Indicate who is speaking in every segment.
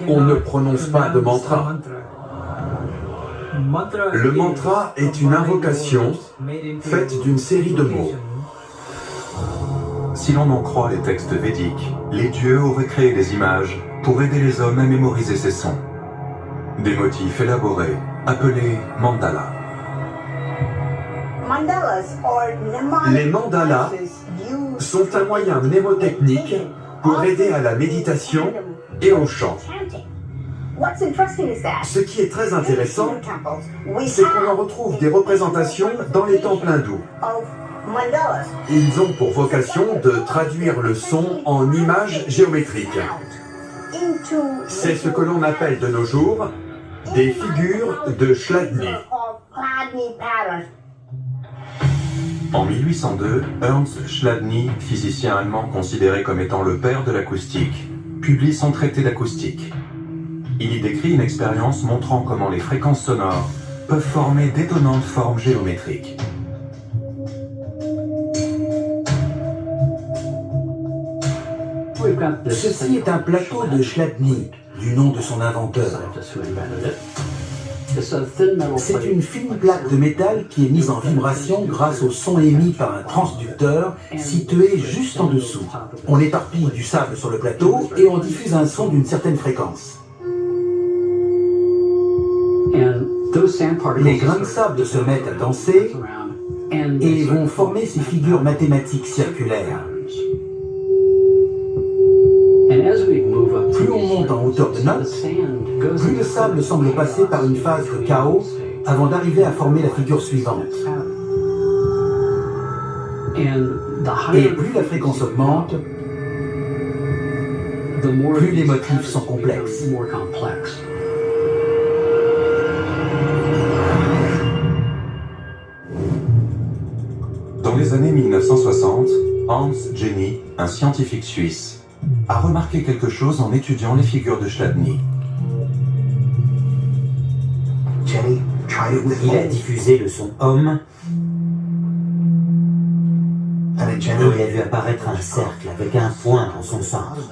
Speaker 1: on ne prononce pas de mantra. Le mantra est une invocation faite d'une série de mots.
Speaker 2: Si l'on en croit les textes védiques, les dieux auraient créé des images pour aider les hommes à mémoriser ces sons. Des motifs élaborés, appelés mandalas.
Speaker 1: Les mandalas sont un moyen mnémotechnique pour aider à la méditation et au chant. Ce qui est très intéressant, c'est qu'on en retrouve des représentations dans les temples hindous. Ils ont pour vocation de traduire le son en images géométriques. C'est ce que l'on appelle de nos jours des figures de Chladni.
Speaker 2: En 1802, Ernst Chladni, physicien allemand considéré comme étant le père de l'acoustique, publie son traité d'acoustique. Il y décrit une expérience montrant comment les fréquences sonores peuvent former d'étonnantes formes géométriques.
Speaker 3: Ceci est un plateau de Chladni, du nom de son inventeur. C'est une fine plaque de métal qui est mise en vibration grâce au son émis par un transducteur situé juste en dessous. On éparpille du sable sur le plateau et on diffuse un son d'une certaine fréquence. Les grains de sable se mettent à danser et vont former ces figures mathématiques circulaires. Plus on monte en hauteur de notes, plus le sable semble passer par une phase de chaos avant d'arriver à former la figure suivante. Et plus la fréquence augmente, plus les motifs sont complexes.
Speaker 2: Dans les années 1960, Hans Jenny, un scientifique suisse, a remarqué quelque chose en étudiant les figures de Chladni.
Speaker 4: Il a diffusé le son homme et il a vu apparaître un cercle avec un point en son centre.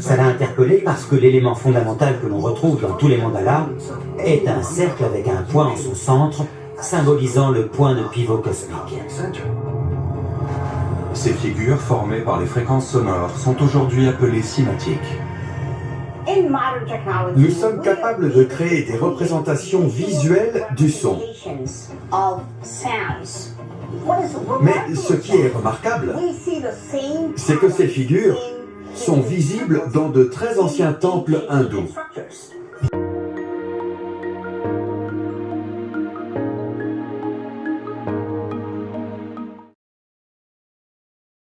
Speaker 4: Ça l'a interpellé parce que l'élément fondamental que l'on retrouve dans tous les mandalas est un cercle avec un point en son centre, symbolisant le point de pivot cosmique.
Speaker 2: Ces figures formées par les fréquences sonores sont aujourd'hui appelées cymatiques.
Speaker 1: Nous sommes capables de créer des représentations visuelles du son. Mais ce qui est remarquable, c'est que ces figures sont visibles dans de très anciens temples hindous.